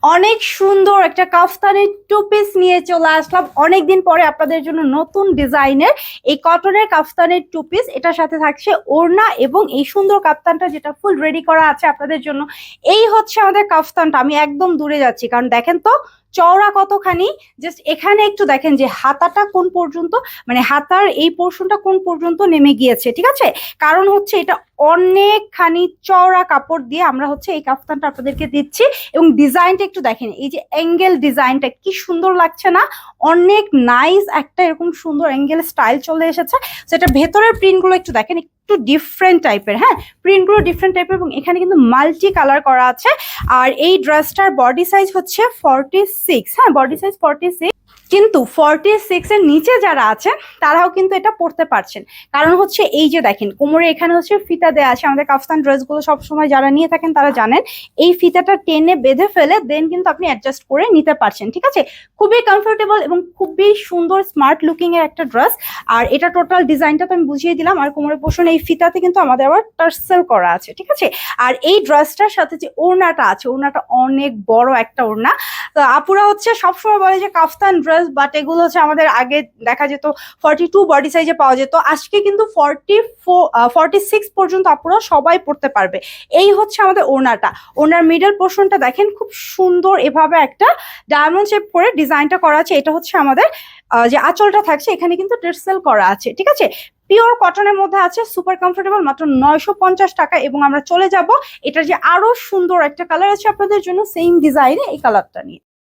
অনেক সুন্দর একটা কাফতানের টু পিস নিয়ে চলে আসলাম অনেকদিন পরে আপনাদের জন্য নতুন ডিজাইনের এই কটনের কাফতানের টু পিস। এটার সাথে থাকছে ওড়না এবং এই সুন্দর কাফতানটা যেটা ফুল রেডি করা আছে আপনাদের জন্য। এই হচ্ছে আমাদের কাফতানটা। আমি একদম দূরে যাচ্ছি কারণ দেখেন তো চওড়া কতখানি। জাস্ট এখানে একটু দেখেন যে হাতাটা কোন পর্যন্ত, মানে হাতার এই পোর্শনটা কোন পর্যন্ত নেমে গিয়েছে, ঠিক আছে। কারণ হচ্ছে এটা অনেকখানি চওড়া কাপড় দিয়ে আমরা হচ্ছে এই কাফতানটা আপনাদেরকে দিচ্ছি। এবং ডিজাইনটা একটু দেখেন, এই যে অ্যাঙ্গেল ডিজাইনটা কি সুন্দর লাগছে না? অনেক নাইস একটা এরকম সুন্দর অ্যাঙ্গেল স্টাইল চলে এসেছে। সেটা ভেতরের প্রিন্টগুলো একটু দেখেন, একটু ডিফারেন্ট টাইপের। হ্যাঁ, প্রিন্টগুলো ডিফারেন্ট টাইপের এবং এখানে কিন্তু মাল্টি কালার করা আছে। আর এই ড্রেসটার বডি সাইজ হচ্ছে 46। হ্যাঁ, বডি সাইজ 46, কিন্তু 46 এর নিচে যারা আছে তারাও কিন্তু এটা পড়তে পারছেন। কারণ হচ্ছে এই যে দেখেন কোমরে এখানে হচ্ছে ফিতা দেওয়া আছে। আমাদের কাফতান ড্রেসগুলো সবসময় যারা নিয়ে থাকেন তারা জানেন এই ফিতাটা টেনে বেঁধে ফেলে দেন কিন্তু আপনি অ্যাডজাস্ট করে নিতে পারছেন, ঠিক আছে। খুবই কমফোর্টেবল এবং খুবই সুন্দর স্মার্ট লুকিং এর একটা ড্রেস। আর এটা টোটাল ডিজাইনটা তো আমি বুঝিয়ে দিলাম। আর কোমরের পোর্শন এই ফিতাতে কিন্তু আমাদের আবার টার্সেল করা আছে, ঠিক আছে। আর এই ড্রেসটার সাথে যে ওড়নাটা আছে, ওড়নাটা অনেক বড় একটা ওড়না। তো আপুরা হচ্ছে সবসময় বলে যে কাফতান ড্রেস, বাট এগুলো হচ্ছে আমাদের আগে দেখা যেত 42 বডি সাইজে পাওয়া যেত। আজকে কিন্তু 46 পর্যন্ত আপুরা সবাই পড়তে পারবে। এই হচ্ছে আমাদের ওড়নাটা। ওড়নার মিডল পোর্শনটা দেখেন খুব সুন্দর এভাবে একটা ডায়মন্ড শেপ করে ডিজাইনটা করা আছে। এটা হচ্ছে আমাদের যে আঁচলটা থাকছে এখানে কিন্তু টেক্সটাইল করা আছে, ঠিক আছে। পিওর কটনের মধ্যে আছে, সুপার কমফোর্টেবল, মাত্র 950 টাকা। এবং আমরা চলে যাব এটার যে আরো সুন্দর একটা কালার আছে আপনাদের জন্য সেম ডিজাইনে, এই কালারটা নিয়ে।